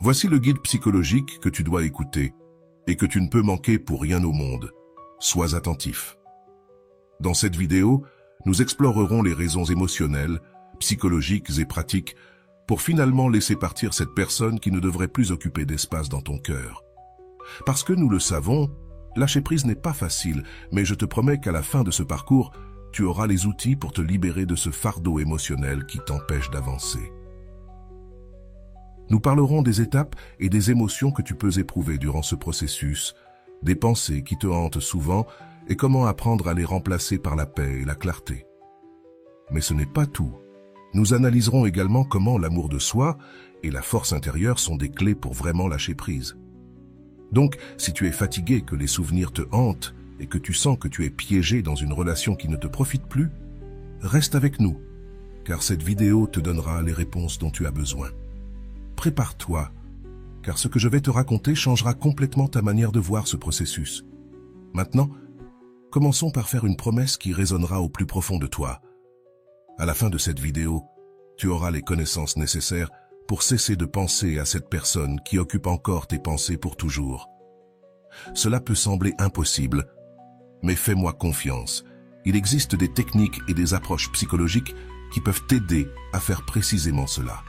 Voici le guide psychologique que tu dois écouter et que tu ne peux manquer pour rien au monde. Sois attentif. Dans cette vidéo, nous explorerons les raisons émotionnelles, psychologiques et pratiques pour finalement laisser partir cette personne qui ne devrait plus occuper d'espace dans ton cœur. Parce que nous le savons, lâcher prise n'est pas facile, mais je te promets qu'à la fin de ce parcours, tu auras les outils pour te libérer de ce fardeau émotionnel qui t'empêche d'avancer. Nous parlerons des étapes et des émotions que tu peux éprouver durant ce processus, des pensées qui te hantent souvent et comment apprendre à les remplacer par la paix et la clarté. Mais ce n'est pas tout. Nous analyserons également comment l'amour de soi et la force intérieure sont des clés pour vraiment lâcher prise. Donc, si tu es fatigué, que les souvenirs te hantent et que tu sens que tu es piégé dans une relation qui ne te profite plus, reste avec nous, car cette vidéo te donnera les réponses dont tu as besoin. Prépare-toi, car ce que je vais te raconter changera complètement ta manière de voir ce processus. Maintenant, commençons par faire une promesse qui résonnera au plus profond de toi. À la fin de cette vidéo, tu auras les connaissances nécessaires pour cesser de penser à cette personne qui occupe encore tes pensées pour toujours. Cela peut sembler impossible, mais fais-moi confiance. Il existe des techniques et des approches psychologiques qui peuvent t'aider à faire précisément cela.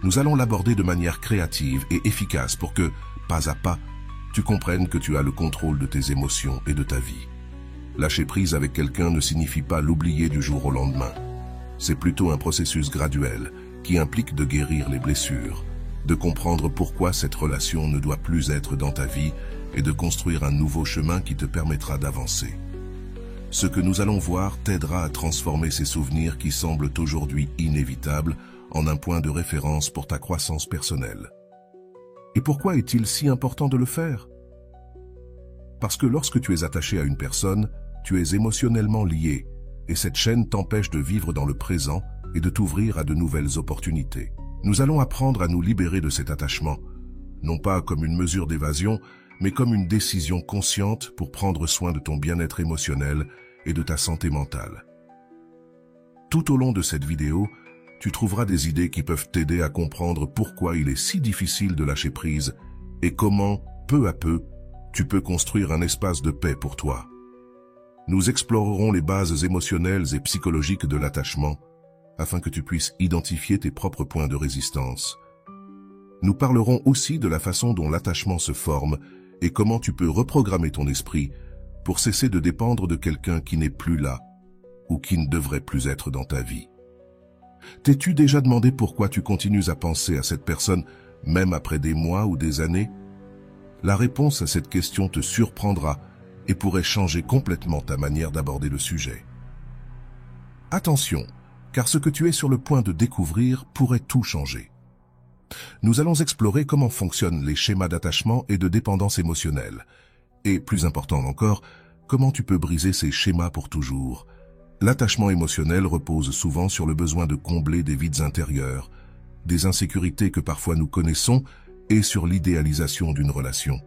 Nous allons l'aborder de manière créative et efficace pour que, pas à pas, tu comprennes que tu as le contrôle de tes émotions et de ta vie. Lâcher prise avec quelqu'un ne signifie pas l'oublier du jour au lendemain. C'est plutôt un processus graduel qui implique de guérir les blessures, de comprendre pourquoi cette relation ne doit plus être dans ta vie et de construire un nouveau chemin qui te permettra d'avancer. Ce que nous allons voir t'aidera à transformer ces souvenirs qui semblent aujourd'hui inévitables en un point de référence pour ta croissance personnelle. Et pourquoi est-il si important de le faire? Parce que lorsque tu es attaché à une personne, tu es émotionnellement lié, et cette chaîne t'empêche de vivre dans le présent et de t'ouvrir à de nouvelles opportunités. Nous allons apprendre à nous libérer de cet attachement, non pas comme une mesure d'évasion, mais comme une décision consciente pour prendre soin de ton bien-être émotionnel et de ta santé mentale. Tout au long de cette vidéo, tu trouveras des idées qui peuvent t'aider à comprendre pourquoi il est si difficile de lâcher prise et comment, peu à peu, tu peux construire un espace de paix pour toi. Nous explorerons les bases émotionnelles et psychologiques de l'attachement afin que tu puisses identifier tes propres points de résistance. Nous parlerons aussi de la façon dont l'attachement se forme et comment tu peux reprogrammer ton esprit pour cesser de dépendre de quelqu'un qui n'est plus là ou qui ne devrait plus être dans ta vie. T'es-tu déjà demandé pourquoi tu continues à penser à cette personne même après des mois ou des années? La réponse à cette question te surprendra et pourrait changer complètement ta manière d'aborder le sujet. Attention, car ce que tu es sur le point de découvrir pourrait tout changer. Nous allons explorer comment fonctionnent les schémas d'attachement et de dépendance émotionnelle. Et plus important encore, comment tu peux briser ces schémas pour toujours. L'attachement émotionnel repose souvent sur le besoin de combler des vides intérieurs, des insécurités que parfois nous connaissons et sur l'idéalisation d'une relation.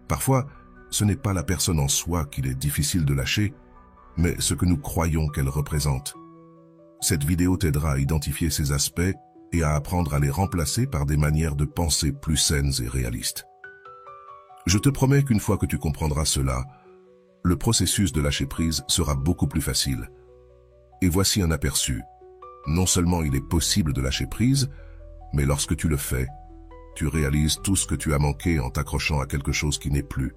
Parfois, ce n'est pas la personne en soi qu'il est difficile de lâcher, mais ce que nous croyons qu'elle représente. Cette vidéo t'aidera à identifier ces aspects et à apprendre à les remplacer par des manières de penser plus saines et réalistes. Je te promets qu'une fois que tu comprendras cela, le processus de lâcher prise sera beaucoup plus facile. Et voici un aperçu. Non seulement il est possible de lâcher prise, mais lorsque tu le fais, tu réalises tout ce que tu as manqué en t'accrochant à quelque chose qui n'est plus.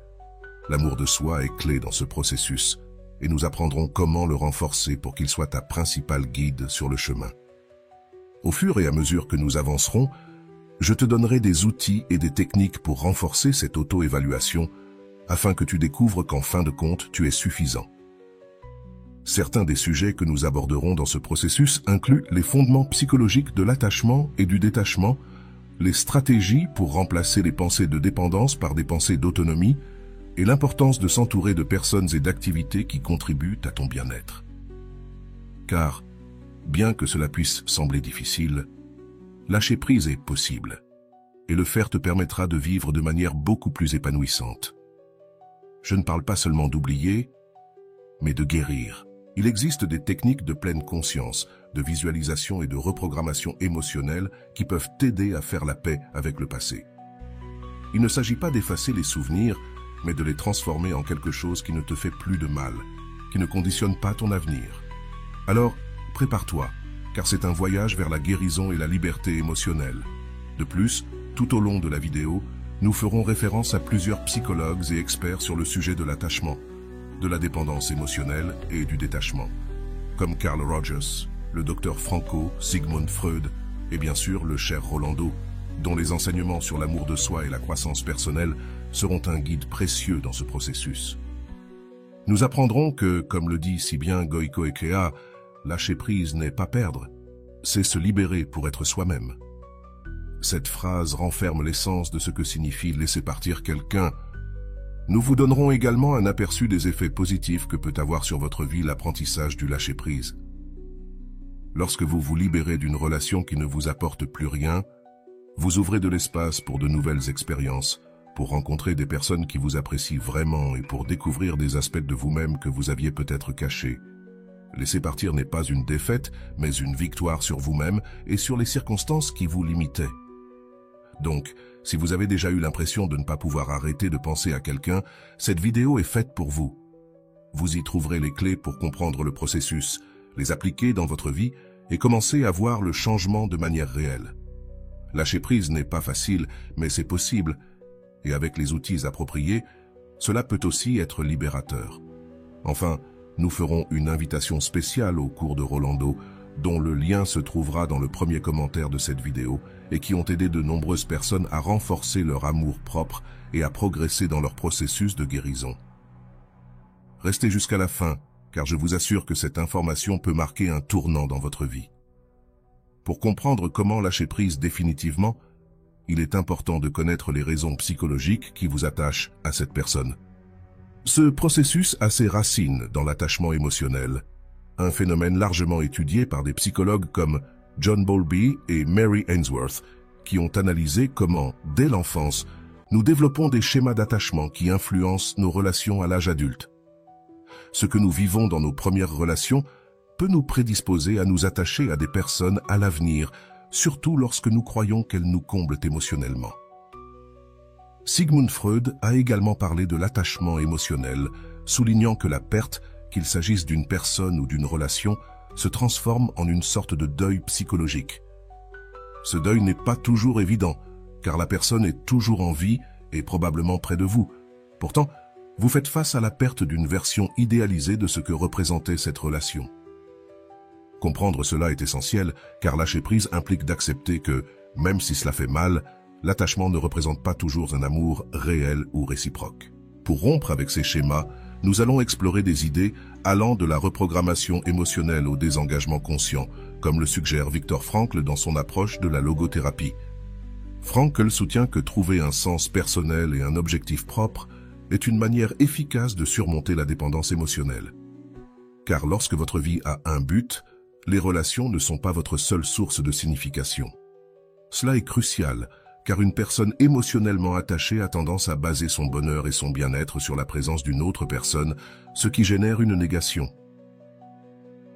L'amour de soi est clé dans ce processus, et nous apprendrons comment le renforcer pour qu'il soit ta principale guide sur le chemin. Au fur et à mesure que nous avancerons, je te donnerai des outils et des techniques pour renforcer cette auto-évaluation afin que tu découvres qu'en fin de compte, tu es suffisant. Certains des sujets que nous aborderons dans ce processus incluent les fondements psychologiques de l'attachement et du détachement, les stratégies pour remplacer les pensées de dépendance par des pensées d'autonomie et l'importance de s'entourer de personnes et d'activités qui contribuent à ton bien-être. Car, bien que cela puisse sembler difficile, lâcher prise est possible, et le faire te permettra de vivre de manière beaucoup plus épanouissante. Je ne parle pas seulement d'oublier, mais de guérir. Il existe des techniques de pleine conscience, de visualisation et de reprogrammation émotionnelle qui peuvent t'aider à faire la paix avec le passé. Il ne s'agit pas d'effacer les souvenirs, mais de les transformer en quelque chose qui ne te fait plus de mal, qui ne conditionne pas ton avenir. Alors, prépare-toi, car c'est un voyage vers la guérison et la liberté émotionnelle. De plus, tout au long de la vidéo, nous ferons référence à plusieurs psychologues et experts sur le sujet de l'attachement, de la dépendance émotionnelle et du détachement, comme Carl Rogers, le docteur Franco, Sigmund Freud et bien sûr le cher Rolando, dont les enseignements sur l'amour de soi et la croissance personnelle seront un guide précieux dans ce processus. Nous apprendrons que, comme le dit si bien Goiko Ekea, lâcher prise n'est pas perdre, c'est se libérer pour être soi-même. Cette phrase renferme l'essence de ce que signifie laisser partir quelqu'un. Nous vous donnerons également un aperçu des effets positifs que peut avoir sur votre vie l'apprentissage du lâcher-prise. Lorsque vous vous libérez d'une relation qui ne vous apporte plus rien, vous ouvrez de l'espace pour de nouvelles expériences, pour rencontrer des personnes qui vous apprécient vraiment et pour découvrir des aspects de vous-même que vous aviez peut-être cachés. Laisser partir n'est pas une défaite, mais une victoire sur vous-même et sur les circonstances qui vous limitaient. Donc, si vous avez déjà eu l'impression de ne pas pouvoir arrêter de penser à quelqu'un, cette vidéo est faite pour vous. Vous y trouverez les clés pour comprendre le processus, les appliquer dans votre vie et commencer à voir le changement de manière réelle. Lâcher prise n'est pas facile, mais c'est possible, et avec les outils appropriés, cela peut aussi être libérateur. Enfin, nous ferons une invitation spéciale au cours de Rolando, dont le lien se trouvera dans le premier commentaire de cette vidéo et qui ont aidé de nombreuses personnes à renforcer leur amour propre et à progresser dans leur processus de guérison. Restez jusqu'à la fin, car je vous assure que cette information peut marquer un tournant dans votre vie. Pour comprendre comment lâcher prise définitivement, il est important de connaître les raisons psychologiques qui vous attachent à cette personne. Ce processus a ses racines dans l'attachement émotionnel, un phénomène largement étudié par des psychologues comme John Bowlby et Mary Ainsworth, qui ont analysé comment, dès l'enfance, nous développons des schémas d'attachement qui influencent nos relations à l'âge adulte. Ce que nous vivons dans nos premières relations peut nous prédisposer à nous attacher à des personnes à l'avenir, surtout lorsque nous croyons qu'elles nous comblent émotionnellement. Sigmund Freud a également parlé de l'attachement émotionnel, soulignant que la perte, qu'il s'agisse d'une personne ou d'une relation, se transforme en une sorte de deuil psychologique. Ce deuil n'est pas toujours évident, car la personne est toujours en vie et probablement près de vous. Pourtant, vous faites face à la perte d'une version idéalisée de ce que représentait cette relation. Comprendre cela est essentiel, car lâcher prise implique d'accepter que, même si cela fait mal, l'attachement ne représente pas toujours un amour réel ou réciproque. Pour rompre avec ces schémas, nous allons explorer des idées allant de la reprogrammation émotionnelle au désengagement conscient, comme le suggère Viktor Frankl dans son approche de la logothérapie. Frankl soutient que trouver un sens personnel et un objectif propre est une manière efficace de surmonter la dépendance émotionnelle. Car lorsque votre vie a un but, les relations ne sont pas votre seule source de signification. Cela est crucial, car une personne émotionnellement attachée a tendance à baser son bonheur et son bien-être sur la présence d'une autre personne, ce qui génère une négation.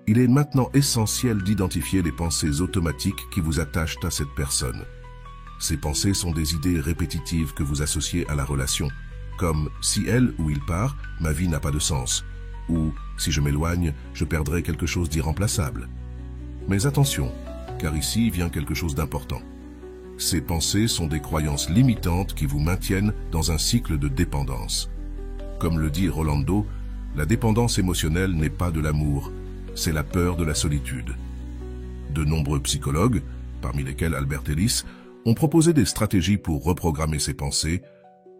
Il est maintenant essentiel d'identifier les pensées automatiques qui vous attachent à cette personne. Ces pensées sont des idées répétitives que vous associez à la relation, comme « si elle ou il part, ma vie n'a pas de sens » ou « si je m'éloigne, je perdrai quelque chose d'irremplaçable ». Mais attention, car ici vient quelque chose d'important. Ces pensées sont des croyances limitantes qui vous maintiennent dans un cycle de dépendance. Comme le dit Rolando, la dépendance émotionnelle n'est pas de l'amour, c'est la peur de la solitude. De nombreux psychologues, parmi lesquels Albert Ellis, ont proposé des stratégies pour reprogrammer ces pensées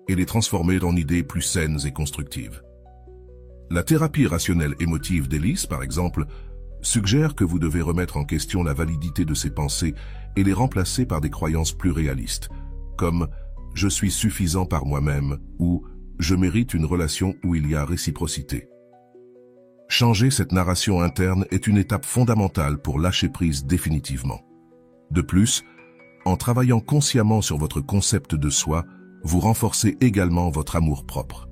et les transformer en idées plus saines et constructives. La thérapie rationnelle émotive d'Ellis, par exemple, suggère que vous devez remettre en question la validité de ces pensées et les remplacer par des croyances plus réalistes, comme « je suis suffisant par moi-même » ou « je mérite une relation où il y a réciprocité ». Changer cette narration interne est une étape fondamentale pour lâcher prise définitivement. De plus, en travaillant consciemment sur votre concept de soi, vous renforcez également votre amour-propre.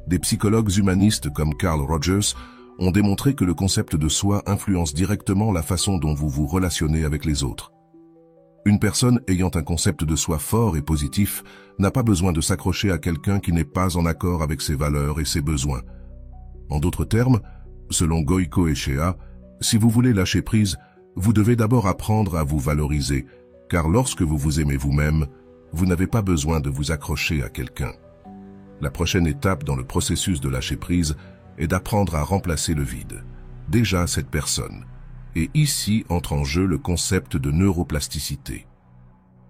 Des psychologues humanistes comme Carl Rogers ont démontré que le concept de soi influence directement la façon dont vous vous relationnez avec les autres. Une personne ayant un concept de soi fort et positif n'a pas besoin de s'accrocher à quelqu'un qui n'est pas en accord avec ses valeurs et ses besoins. En d'autres termes, selon Goiko et Shea, si vous voulez lâcher prise, vous devez d'abord apprendre à vous valoriser, car lorsque vous vous aimez vous-même, vous n'avez pas besoin de vous accrocher à quelqu'un. La prochaine étape dans le processus de lâcher prise est d'apprendre à remplacer le vide, déjà cette personne. Et ici entre en jeu le concept de neuroplasticité.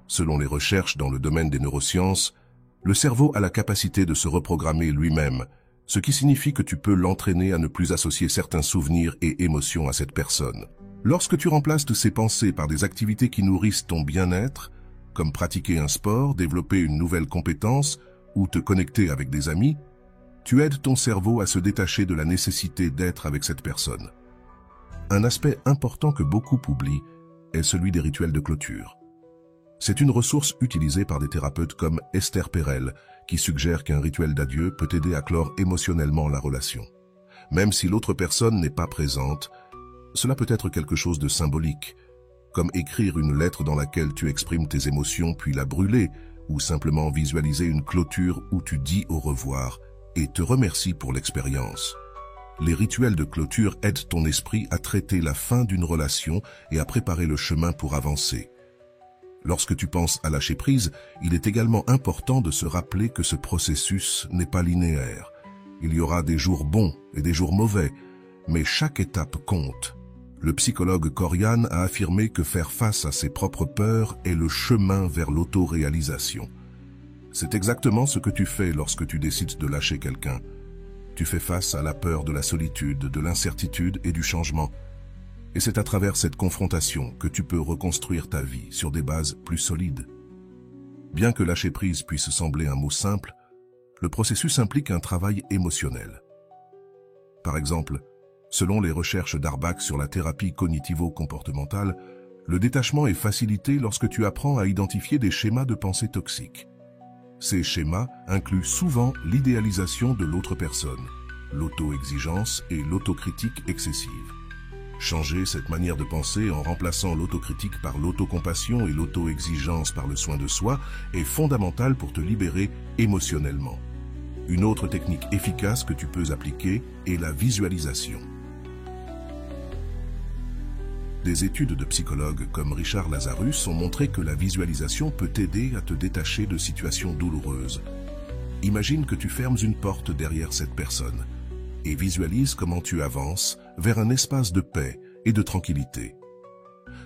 Selon les recherches dans le domaine des neurosciences, le cerveau a la capacité de se reprogrammer lui-même, ce qui signifie que tu peux l'entraîner à ne plus associer certains souvenirs et émotions à cette personne. Lorsque tu remplaces ces pensées par des activités qui nourrissent ton bien-être, comme pratiquer un sport, développer une nouvelle compétence ou te connecter avec des amis, tu aides ton cerveau à se détacher de la nécessité d'être avec cette personne. Un aspect important que beaucoup oublient est celui des rituels de clôture. C'est une ressource utilisée par des thérapeutes comme Esther Perel, qui suggère qu'un rituel d'adieu peut aider à clore émotionnellement la relation. Même si l'autre personne n'est pas présente, cela peut être quelque chose de symbolique, comme écrire une lettre dans laquelle tu exprimes tes émotions puis la brûler, ou simplement visualiser une clôture où tu dis au revoir et te remercies pour l'expérience. Les rituels de clôture aident ton esprit à traiter la fin d'une relation et à préparer le chemin pour avancer. Lorsque tu penses à lâcher prise, il est également important de se rappeler que ce processus n'est pas linéaire. Il y aura des jours bons et des jours mauvais, mais chaque étape compte. Le psychologue Corian a affirmé que faire face à ses propres peurs est le chemin vers l'autoréalisation. C'est exactement ce que tu fais lorsque tu décides de lâcher quelqu'un. Tu fais face à la peur de la solitude, de l'incertitude et du changement. Et c'est à travers cette confrontation que tu peux reconstruire ta vie sur des bases plus solides. Bien que lâcher prise puisse sembler un mot simple, le processus implique un travail émotionnel. Par exemple, selon les recherches d'Arbach sur la thérapie cognitivo-comportementale, le détachement est facilité lorsque tu apprends à identifier des schémas de pensée toxiques. Ces schémas incluent souvent l'idéalisation de l'autre personne, l'auto-exigence et l'autocritique excessive. Changer cette manière de penser en remplaçant l'autocritique par l'autocompassion et l'auto-exigence par le soin de soi est fondamental pour te libérer émotionnellement. Une autre technique efficace que tu peux appliquer est la visualisation. Des études de psychologues comme Richard Lazarus ont montré que la visualisation peut t'aider à te détacher de situations douloureuses. Imagine que tu fermes une porte derrière cette personne et visualise comment tu avances vers un espace de paix et de tranquillité.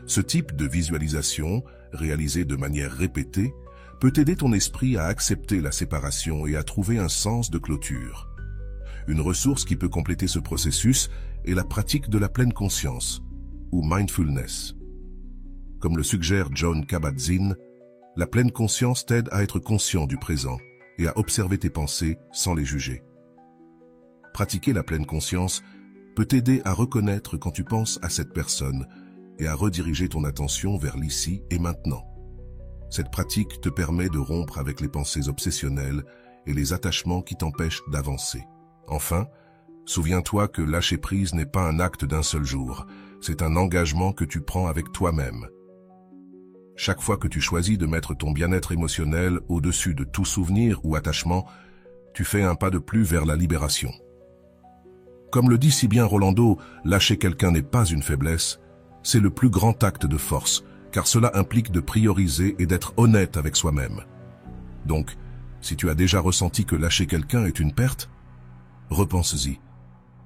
Ce type de visualisation, réalisé de manière répétée, peut aider ton esprit à accepter la séparation et à trouver un sens de clôture. Une ressource qui peut compléter ce processus est la pratique de la pleine conscience, ou mindfulness. Comme le suggère Jon Kabat-Zinn, la pleine conscience t'aide à être conscient du présent et à observer tes pensées sans les juger. Pratiquer la pleine conscience peut t'aider à reconnaître quand tu penses à cette personne et à rediriger ton attention vers l'ici et maintenant. Cette pratique te permet de rompre avec les pensées obsessionnelles et les attachements qui t'empêchent d'avancer. Enfin, souviens-toi que lâcher prise n'est pas un acte d'un seul jour, c'est un engagement que tu prends avec toi-même. Chaque fois que tu choisis de mettre ton bien-être émotionnel au-dessus de tout souvenir ou attachement, tu fais un pas de plus vers la libération. Comme le dit si bien Rolando, lâcher quelqu'un n'est pas une faiblesse, c'est le plus grand acte de force, car cela implique de prioriser et d'être honnête avec soi-même. Donc, si tu as déjà ressenti que lâcher quelqu'un est une perte, repense-y.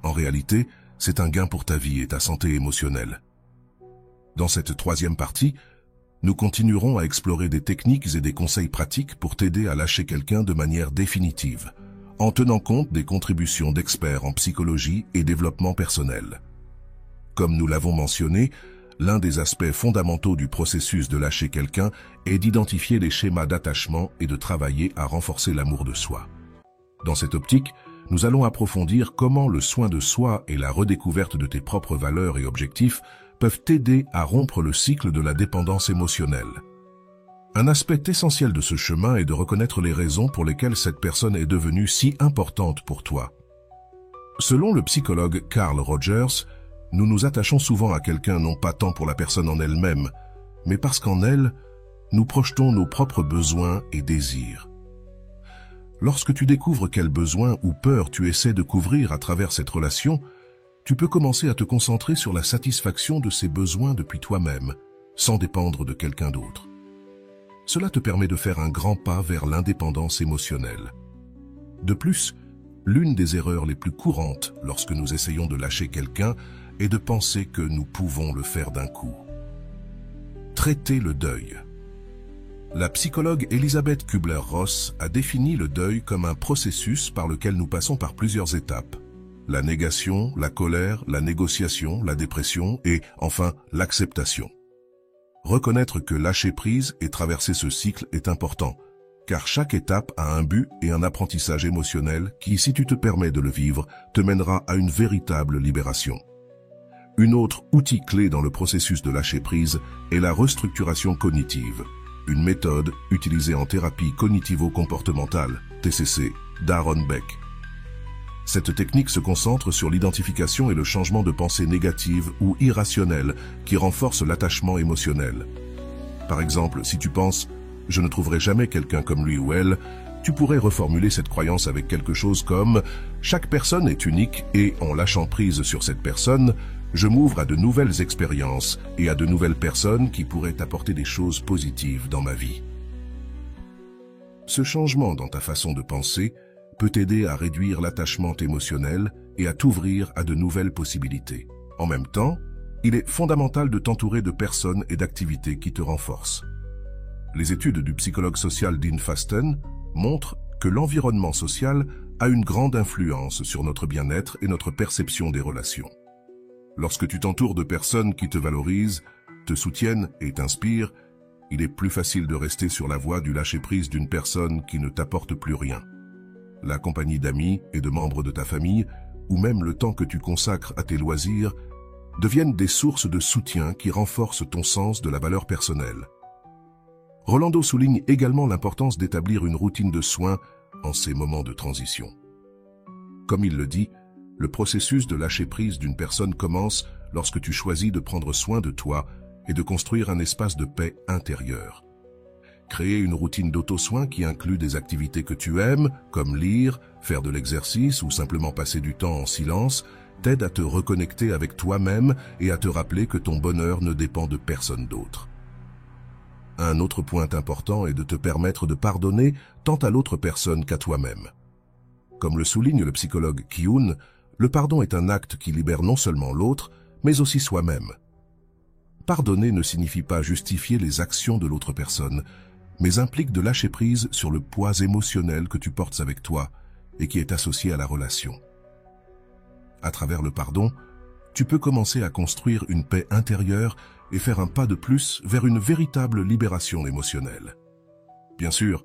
En réalité, c'est un gain pour ta vie et ta santé émotionnelle. Dans cette troisième partie, nous continuerons à explorer des techniques et des conseils pratiques pour t'aider à lâcher quelqu'un de manière définitive, en tenant compte des contributions d'experts en psychologie et développement personnel. Comme nous l'avons mentionné, l'un des aspects fondamentaux du processus de lâcher quelqu'un est d'identifier les schémas d'attachement et de travailler à renforcer l'amour de soi. Dans cette optique, nous allons approfondir comment le soin de soi et la redécouverte de tes propres valeurs et objectifs peuvent t'aider à rompre le cycle de la dépendance émotionnelle. Un aspect essentiel de ce chemin est de reconnaître les raisons pour lesquelles cette personne est devenue si importante pour toi. Selon le psychologue Carl Rogers, nous nous attachons souvent à quelqu'un non pas tant pour la personne en elle-même, mais parce qu'en elle, nous projetons nos propres besoins et désirs. Lorsque tu découvres quels besoins ou peurs tu essaies de couvrir à travers cette relation, tu peux commencer à te concentrer sur la satisfaction de ces besoins depuis toi-même, sans dépendre de quelqu'un d'autre. Cela te permet de faire un grand pas vers l'indépendance émotionnelle. De plus, l'une des erreurs les plus courantes lorsque nous essayons de lâcher quelqu'un est de penser que nous pouvons le faire d'un coup. Traiter le deuil. La psychologue Elisabeth Kubler-Ross a défini le deuil comme un processus par lequel nous passons par plusieurs étapes. La négation, la colère, la négociation, la dépression et, enfin, l'acceptation. Reconnaître que lâcher prise et traverser ce cycle est important, car chaque étape a un but et un apprentissage émotionnel qui, si tu te permets de le vivre, te mènera à une véritable libération. Une autre outil clé dans le processus de lâcher prise est la restructuration cognitive, une méthode utilisée en thérapie cognitivo-comportementale, TCC, d'Aaron Beck. Cette technique se concentre sur l'identification et le changement de pensée négative ou irrationnelle qui renforce l'attachement émotionnel. Par exemple, si tu penses « je ne trouverai jamais quelqu'un comme lui ou elle », tu pourrais reformuler cette croyance avec quelque chose comme « chaque personne est unique et en lâchant prise sur cette personne, je m'ouvre à de nouvelles expériences et à de nouvelles personnes qui pourraient apporter des choses positives dans ma vie. » Ce changement dans ta façon de penser peut t'aider à réduire l'attachement émotionnel et à t'ouvrir à de nouvelles possibilités. En même temps, il est fondamental de t'entourer de personnes et d'activités qui te renforcent. Les études du psychologue social Dean Fasten montrent que l'environnement social a une grande influence sur notre bien-être et notre perception des relations. Lorsque tu t'entoures de personnes qui te valorisent, te soutiennent et t'inspirent, il est plus facile de rester sur la voie du lâcher-prise d'une personne qui ne t'apporte plus rien. La compagnie d'amis et de membres de ta famille, ou même le temps que tu consacres à tes loisirs, deviennent des sources de soutien qui renforcent ton sens de la valeur personnelle. Rolando souligne également l'importance d'établir une routine de soins en ces moments de transition. Comme il le dit, le processus de lâcher-prise d'une personne commence lorsque tu choisis de prendre soin de toi et de construire un espace de paix intérieure. Créer une routine d'auto-soin qui inclut des activités que tu aimes, comme lire, faire de l'exercice ou simplement passer du temps en silence, t'aide à te reconnecter avec toi-même et à te rappeler que ton bonheur ne dépend de personne d'autre. Un autre point important est de te permettre de pardonner tant à l'autre personne qu'à toi-même. Comme le souligne le psychologue Kyun, le pardon est un acte qui libère non seulement l'autre, mais aussi soi-même. Pardonner ne signifie pas justifier les actions de l'autre personne, mais implique de lâcher prise sur le poids émotionnel que tu portes avec toi et qui est associé à la relation. À travers le pardon, tu peux commencer à construire une paix intérieure et faire un pas de plus vers une véritable libération émotionnelle. Bien sûr,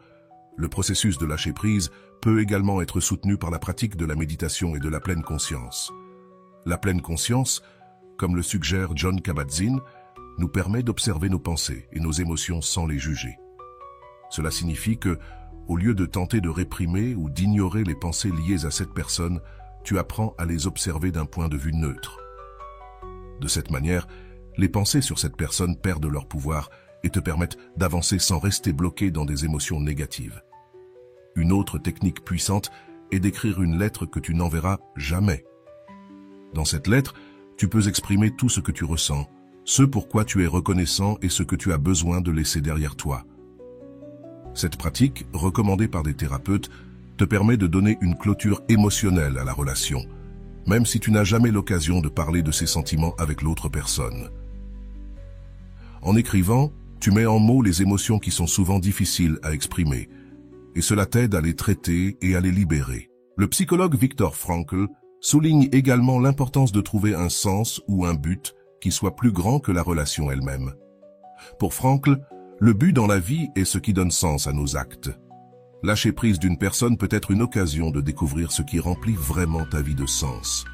le processus de lâcher prise peut également être soutenu par la pratique de la méditation et de la pleine conscience. La pleine conscience, comme le suggère Jon Kabat-Zinn, nous permet d'observer nos pensées et nos émotions sans les juger. Cela signifie que, au lieu de tenter de réprimer ou d'ignorer les pensées liées à cette personne, tu apprends à les observer d'un point de vue neutre. De cette manière, les pensées sur cette personne perdent leur pouvoir et te permettent d'avancer sans rester bloqué dans des émotions négatives. Une autre technique puissante est d'écrire une lettre que tu n'enverras jamais. Dans cette lettre, tu peux exprimer tout ce que tu ressens, ce pourquoi tu es reconnaissant et ce que tu as besoin de laisser derrière toi. Cette pratique, recommandée par des thérapeutes, te permet de donner une clôture émotionnelle à la relation, même si tu n'as jamais l'occasion de parler de ces sentiments avec l'autre personne. En écrivant, tu mets en mots les émotions qui sont souvent difficiles à exprimer, et cela t'aide à les traiter et à les libérer. Le psychologue Viktor Frankl souligne également l'importance de trouver un sens ou un but qui soit plus grand que la relation elle-même. Pour Frankl, le but dans la vie est ce qui donne sens à nos actes. Lâcher prise d'une personne peut être une occasion de découvrir ce qui remplit vraiment ta vie de sens.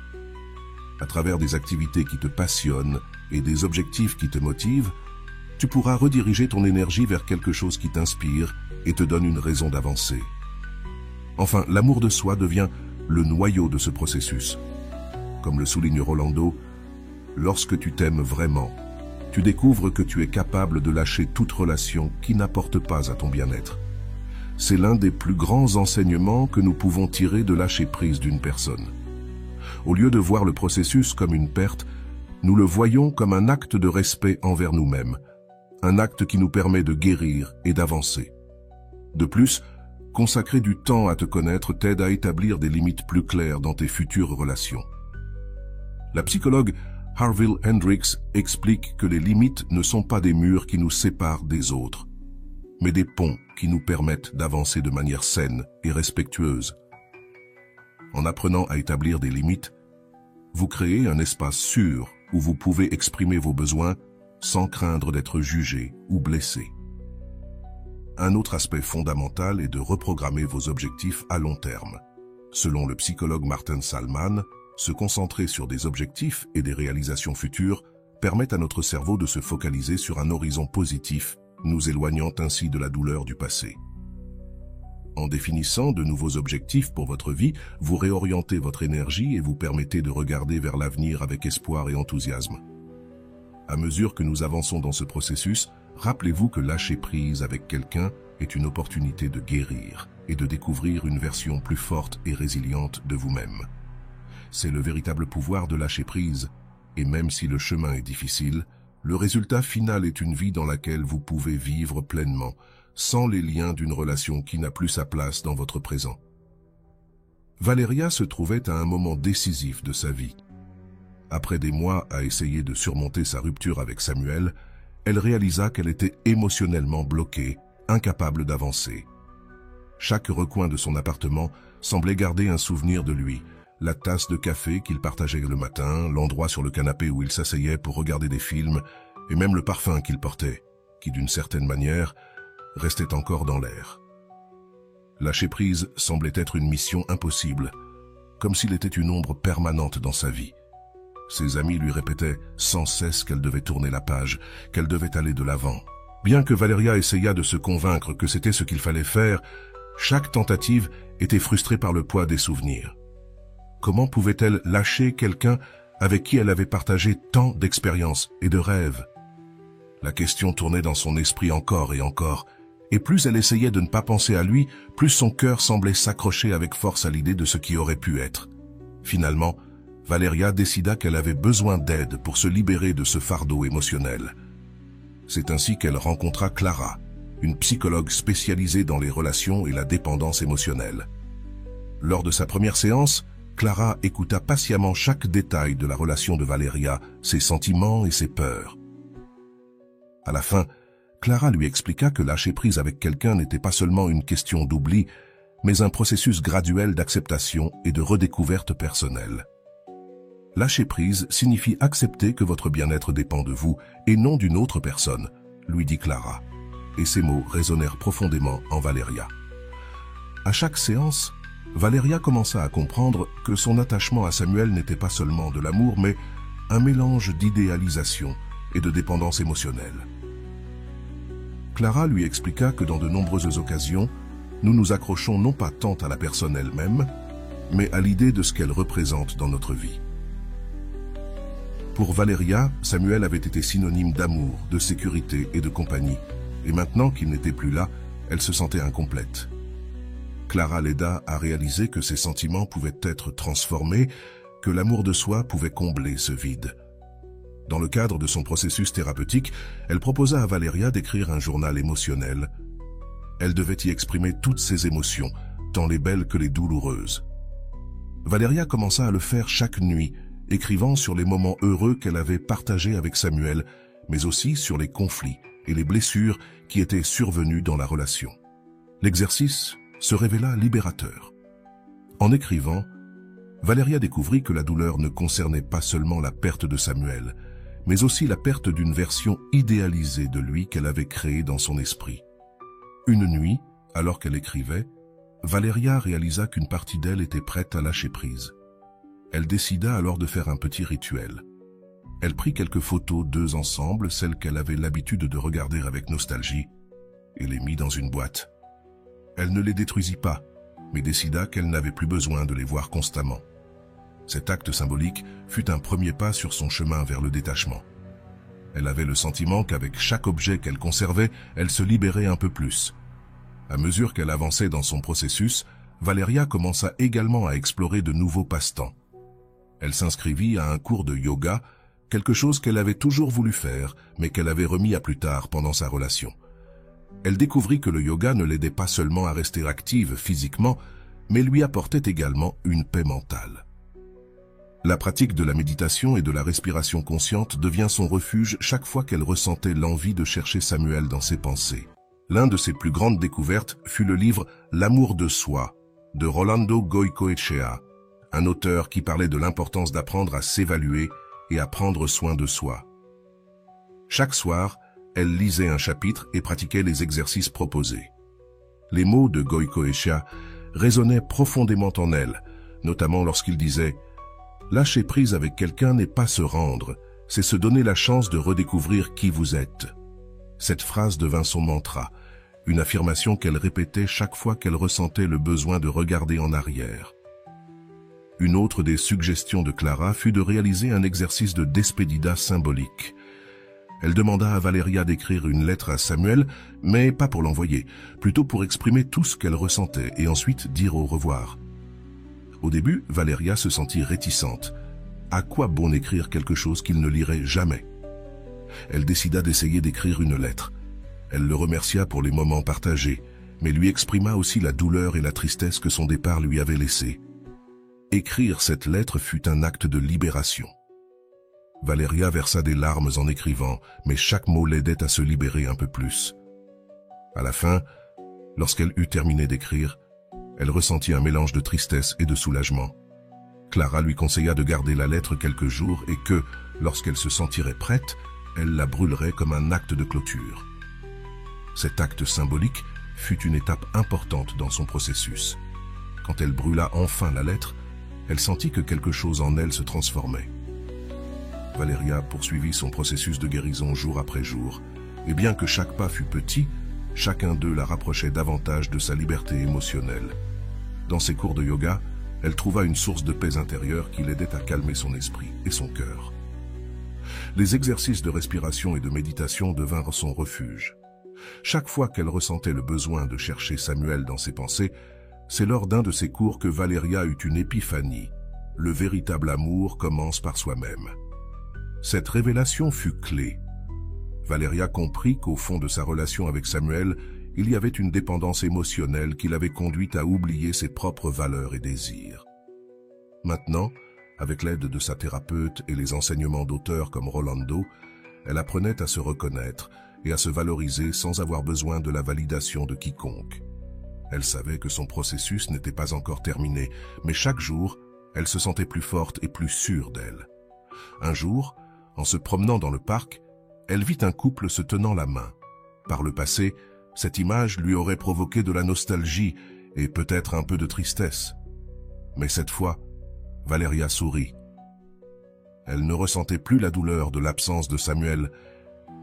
À travers des activités qui te passionnent et des objectifs qui te motivent, tu pourras rediriger ton énergie vers quelque chose qui t'inspire et te donne une raison d'avancer. Enfin, l'amour de soi devient le noyau de ce processus. Comme le souligne Rolando, lorsque tu t'aimes vraiment, tu découvres que tu es capable de lâcher toute relation qui n'apporte pas à ton bien-être. C'est l'un des plus grands enseignements que nous pouvons tirer de lâcher prise d'une personne. Au lieu de voir le processus comme une perte, nous le voyons comme un acte de respect envers nous-mêmes, un acte qui nous permet de guérir et d'avancer. De plus, consacrer du temps à te connaître t'aide à établir des limites plus claires dans tes futures relations. La psychologue Harville Hendrix explique que les limites ne sont pas des murs qui nous séparent des autres, mais des ponts qui nous permettent d'avancer de manière saine et respectueuse. En apprenant à établir des limites, vous créez un espace sûr où vous pouvez exprimer vos besoins sans craindre d'être jugé ou blessé. Un autre aspect fondamental est de reprogrammer vos objectifs à long terme. Selon le psychologue Martin Salman, se concentrer sur des objectifs et des réalisations futures permet à notre cerveau de se focaliser sur un horizon positif, nous éloignant ainsi de la douleur du passé. En définissant de nouveaux objectifs pour votre vie, vous réorientez votre énergie et vous permettez de regarder vers l'avenir avec espoir et enthousiasme. À mesure que nous avançons dans ce processus, rappelez-vous que lâcher prise avec quelqu'un est une opportunité de guérir et de découvrir une version plus forte et résiliente de vous-même. C'est le véritable pouvoir de lâcher prise, et même si le chemin est difficile, le résultat final est une vie dans laquelle vous pouvez vivre pleinement, sans les liens d'une relation qui n'a plus sa place dans votre présent. Valeria se trouvait à un moment décisif de sa vie. Après des mois à essayer de surmonter sa rupture avec Samuel, elle réalisa qu'elle était émotionnellement bloquée, incapable d'avancer. Chaque recoin de son appartement semblait garder un souvenir de lui, la tasse de café qu'il partageait le matin, l'endroit sur le canapé où il s'asseyait pour regarder des films, et même le parfum qu'il portait, qui d'une certaine manière restait encore dans l'air. Lâcher prise semblait être une mission impossible, comme s'il était une ombre permanente dans sa vie. Ses amis lui répétaient sans cesse qu'elle devait tourner la page, qu'elle devait aller de l'avant. Bien que Valeria essaya de se convaincre que c'était ce qu'il fallait faire, chaque tentative était frustrée par le poids des souvenirs. Comment pouvait-elle lâcher quelqu'un avec qui elle avait partagé tant d'expériences et de rêves? La question tournait dans son esprit encore, et plus elle essayait de ne pas penser à lui, plus son cœur semblait s'accrocher avec force à l'idée de ce qui aurait pu être. Finalement, Valeria décida qu'elle avait besoin d'aide pour se libérer de ce fardeau émotionnel. C'est ainsi qu'elle rencontra Clara, une psychologue spécialisée dans les relations et la dépendance émotionnelle. Lors de sa première séance, Clara écouta patiemment chaque détail de la relation de Valeria, ses sentiments et ses peurs. À la fin, Clara lui expliqua que lâcher prise avec quelqu'un n'était pas seulement une question d'oubli, mais un processus graduel d'acceptation et de redécouverte personnelle. Lâcher prise signifie accepter que votre bien-être dépend de vous et non d'une autre personne, lui dit Clara. Et ces mots résonnèrent profondément en Valeria. À chaque séance, Valeria commença à comprendre que son attachement à Samuel n'était pas seulement de l'amour, mais un mélange d'idéalisation et de dépendance émotionnelle. Clara lui expliqua que dans de nombreuses occasions, nous nous accrochons non pas tant à la personne elle-même, mais à l'idée de ce qu'elle représente dans notre vie. Pour Valeria, Samuel avait été synonyme d'amour, de sécurité et de compagnie, et maintenant qu'il n'était plus là, elle se sentait incomplète. Clara l'aida à réaliser que ses sentiments pouvaient être transformés, que l'amour de soi pouvait combler ce vide. Dans le cadre de son processus thérapeutique, elle proposa à Valeria d'écrire un journal émotionnel. Elle devait y exprimer toutes ses émotions, tant les belles que les douloureuses. Valeria commença à le faire chaque nuit, écrivant sur les moments heureux qu'elle avait partagés avec Samuel, mais aussi sur les conflits et les blessures qui étaient survenus dans la relation. L'exercice se révéla libérateur. En écrivant, Valeria découvrit que la douleur ne concernait pas seulement la perte de Samuel, mais aussi la perte d'une version idéalisée de lui qu'elle avait créée dans son esprit. Une nuit, alors qu'elle écrivait, Valeria réalisa qu'une partie d'elle était prête à lâcher prise. Elle décida alors de faire un petit rituel. Elle prit quelques photos d'eux ensemble, celles qu'elle avait l'habitude de regarder avec nostalgie, et les mit dans une boîte. Elle ne les détruisit pas, mais décida qu'elle n'avait plus besoin de les voir constamment. Cet acte symbolique fut un premier pas sur son chemin vers le détachement. Elle avait le sentiment qu'avec chaque objet qu'elle conservait, elle se libérait un peu plus. À mesure qu'elle avançait dans son processus, Valeria commença également à explorer de nouveaux passe-temps. Elle s'inscrivit à un cours de yoga, quelque chose qu'elle avait toujours voulu faire, mais qu'elle avait remis à plus tard pendant sa relation. Elle découvrit que le yoga ne l'aidait pas seulement à rester active physiquement, mais lui apportait également une paix mentale. La pratique de la méditation et de la respiration consciente devient son refuge chaque fois qu'elle ressentait l'envie de chercher Samuel dans ses pensées. L'un de ses plus grandes découvertes fut le livre « L'amour de soi » de Rolando Goicoechea, un auteur qui parlait de l'importance d'apprendre à s'évaluer et à prendre soin de soi. Chaque soir, elle lisait un chapitre et pratiquait les exercices proposés. Les mots de Goicoechea résonnaient profondément en elle, notamment lorsqu'il disait « Lâcher prise avec quelqu'un n'est pas se rendre, c'est se donner la chance de redécouvrir qui vous êtes. » Cette phrase devint son mantra, une affirmation qu'elle répétait chaque fois qu'elle ressentait le besoin de regarder en arrière. Une autre des suggestions de Clara fut de réaliser un exercice de despedida symbolique. Elle demanda à Valeria d'écrire une lettre à Samuel, mais pas pour l'envoyer, plutôt pour exprimer tout ce qu'elle ressentait et ensuite dire au revoir. Au début, Valeria se sentit réticente. À quoi bon écrire quelque chose qu'il ne lirait jamais? Elle décida d'essayer d'écrire une lettre. Elle le remercia pour les moments partagés, mais lui exprima aussi la douleur et la tristesse que son départ lui avait laissées. Écrire cette lettre fut un acte de libération. Valeria versa des larmes en écrivant, mais chaque mot l'aidait à se libérer un peu plus. À la fin, lorsqu'elle eut terminé d'écrire, elle ressentit un mélange de tristesse et de soulagement. Clara lui conseilla de garder la lettre quelques jours et que, lorsqu'elle se sentirait prête, elle la brûlerait comme un acte de clôture. Cet acte symbolique fut une étape importante dans son processus. Quand elle brûla enfin la lettre, elle sentit que quelque chose en elle se transformait. Valeria poursuivit son processus de guérison jour après jour, et bien que chaque pas fût petit, chacun d'eux la rapprochait davantage de sa liberté émotionnelle. Dans ses cours de yoga, elle trouva une source de paix intérieure qui l'aidait à calmer son esprit et son cœur. Les exercices de respiration et de méditation devinrent son refuge. Chaque fois qu'elle ressentait le besoin de chercher Samuel dans ses pensées, c'est lors d'un de ces cours que Valeria eut une épiphanie. Le véritable amour commence par soi-même. Cette révélation fut clé. Valeria comprit qu'au fond de sa relation avec Samuel, il y avait une dépendance émotionnelle qui l'avait conduite à oublier ses propres valeurs et désirs. Maintenant, avec l'aide de sa thérapeute et les enseignements d'auteurs comme Rolando, elle apprenait à se reconnaître et à se valoriser sans avoir besoin de la validation de quiconque. Elle savait que son processus n'était pas encore terminé, mais chaque jour, elle se sentait plus forte et plus sûre d'elle. Un jour, en se promenant dans le parc, elle vit un couple se tenant la main. Par le passé, cette image lui aurait provoqué de la nostalgie et peut-être un peu de tristesse. Mais cette fois, Valeria sourit. Elle ne ressentait plus la douleur de l'absence de Samuel,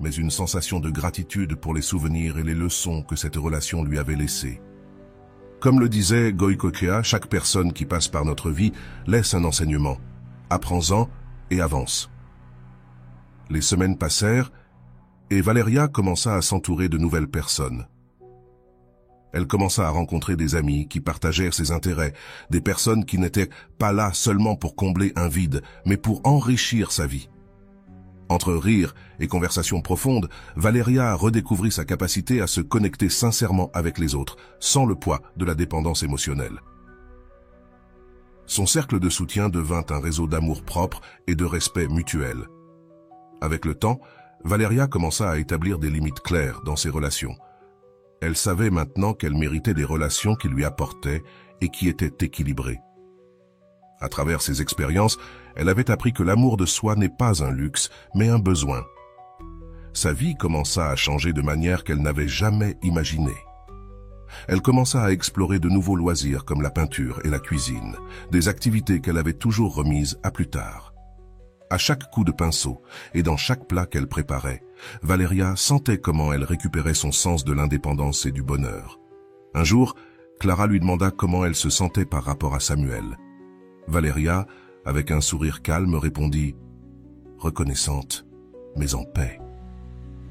mais une sensation de gratitude pour les souvenirs et les leçons que cette relation lui avait laissées. Comme le disait Goicoechea, chaque personne qui passe par notre vie laisse un enseignement. Apprends-en et avance. Les semaines passèrent et Valeria commença à s'entourer de nouvelles personnes. Elle commença à rencontrer des amis qui partagèrent ses intérêts, des personnes qui n'étaient pas là seulement pour combler un vide, mais pour enrichir sa vie. Entre rires et conversations profondes, Valeria redécouvrit sa capacité à se connecter sincèrement avec les autres, sans le poids de la dépendance émotionnelle. Son cercle de soutien devint un réseau d'amour propre et de respect mutuel. Avec le temps, Valeria commença à établir des limites claires dans ses relations. Elle savait maintenant qu'elle méritait des relations qui lui apportaient et qui étaient équilibrées. À travers ces expériences, elle avait appris que l'amour de soi n'est pas un luxe, mais un besoin. Sa vie commença à changer de manière qu'elle n'avait jamais imaginée. Elle commença à explorer de nouveaux loisirs comme la peinture et la cuisine, des activités qu'elle avait toujours remises à plus tard. À chaque coup de pinceau et dans chaque plat qu'elle préparait, Valeria sentait comment elle récupérait son sens de l'indépendance et du bonheur. Un jour, Clara lui demanda comment elle se sentait par rapport à Samuel. Valeria, avec un sourire calme, répondit « Reconnaissante, mais en paix ».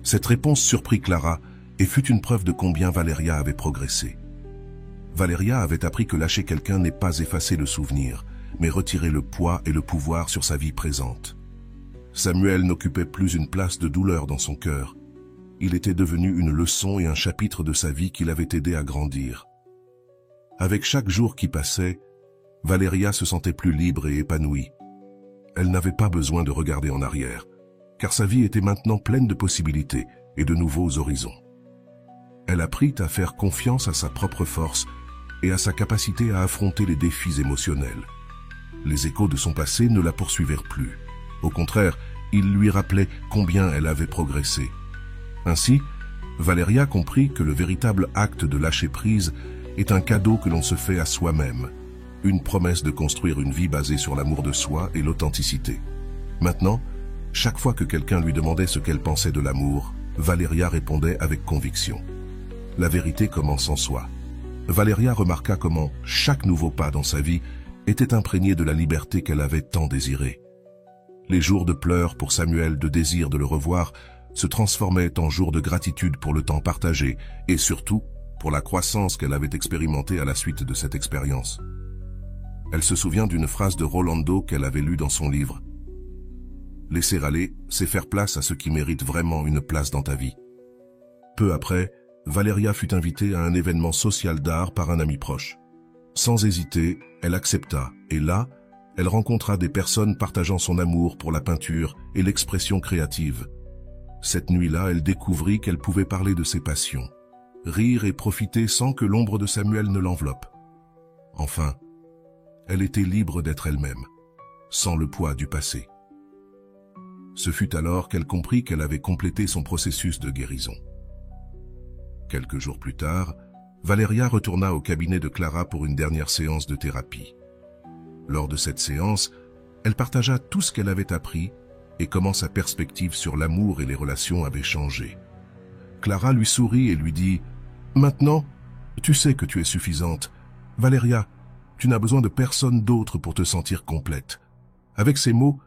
Cette réponse surprit Clara et fut une preuve de combien Valeria avait progressé. Valeria avait appris que lâcher quelqu'un n'est pas effacer le souvenir, mais retirer le poids et le pouvoir sur sa vie présente. Samuel n'occupait plus une place de douleur dans son cœur. Il était devenu une leçon et un chapitre de sa vie qui l'avait aidé à grandir. Avec chaque jour qui passait, Valeria se sentait plus libre et épanouie. Elle n'avait pas besoin de regarder en arrière, car sa vie était maintenant pleine de possibilités et de nouveaux horizons. Elle apprit à faire confiance à sa propre force et à sa capacité à affronter les défis émotionnels. Les échos de son passé ne la poursuivirent plus. Au contraire, ils lui rappelaient combien elle avait progressé. Ainsi, Valeria comprit que le véritable acte de lâcher prise est un cadeau que l'on se fait à soi-même, une promesse de construire une vie basée sur l'amour de soi et l'authenticité. Maintenant, chaque fois que quelqu'un lui demandait ce qu'elle pensait de l'amour, Valeria répondait avec conviction. La vérité commence en soi. Valeria remarqua comment chaque nouveau pas dans sa vie était imprégné de la liberté qu'elle avait tant désirée. Les jours de pleurs pour Samuel, de désir de le revoir, se transformaient en jours de gratitude pour le temps partagé et surtout pour la croissance qu'elle avait expérimentée à la suite de cette expérience. Elle se souvient d'une phrase de Rolando qu'elle avait lue dans son livre. « Laisser aller, c'est faire place à ce qui mérite vraiment une place dans ta vie. » Peu après, Valeria fut invitée à un événement social d'art par un ami proche. Sans hésiter, elle accepta et là, elle rencontra des personnes partageant son amour pour la peinture et l'expression créative. Cette nuit-là, elle découvrit qu'elle pouvait parler de ses passions, rire et profiter sans que l'ombre de Samuel ne l'enveloppe. Enfin, elle était libre d'être elle-même, sans le poids du passé. Ce fut alors qu'elle comprit qu'elle avait complété son processus de guérison. Quelques jours plus tard, Valeria retourna au cabinet de Clara pour une dernière séance de thérapie. Lors de cette séance, elle partagea tout ce qu'elle avait appris et comment sa perspective sur l'amour et les relations avait changé. Clara lui sourit et lui dit « Maintenant, tu sais que tu es suffisante. Valeria, tu n'as besoin de personne d'autre pour te sentir complète. » Avec ces mots,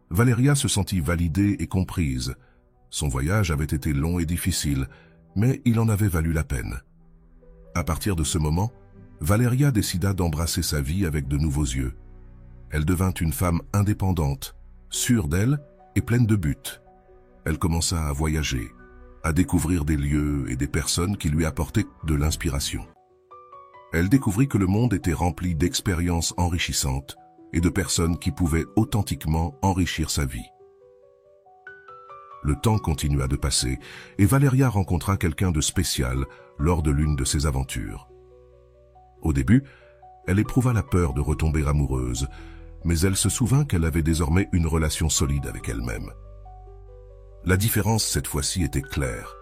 Valeria se sentit validée et comprise. Son voyage avait été long et difficile, mais il en avait valu la peine. À partir de ce moment, Valeria décida d'embrasser sa vie avec de nouveaux yeux. Elle devint une femme indépendante, sûre d'elle et pleine de buts. Elle commença à voyager, à découvrir des lieux et des personnes qui lui apportaient de l'inspiration. Elle découvrit que le monde était rempli d'expériences enrichissantes et de personnes qui pouvaient authentiquement enrichir sa vie. Le temps continua de passer et Valeria rencontra quelqu'un de spécial lors de l'une de ses aventures. Au début, elle éprouva la peur de retomber amoureuse, mais elle se souvint qu'elle avait désormais une relation solide avec elle-même. La différence cette fois-ci était claire.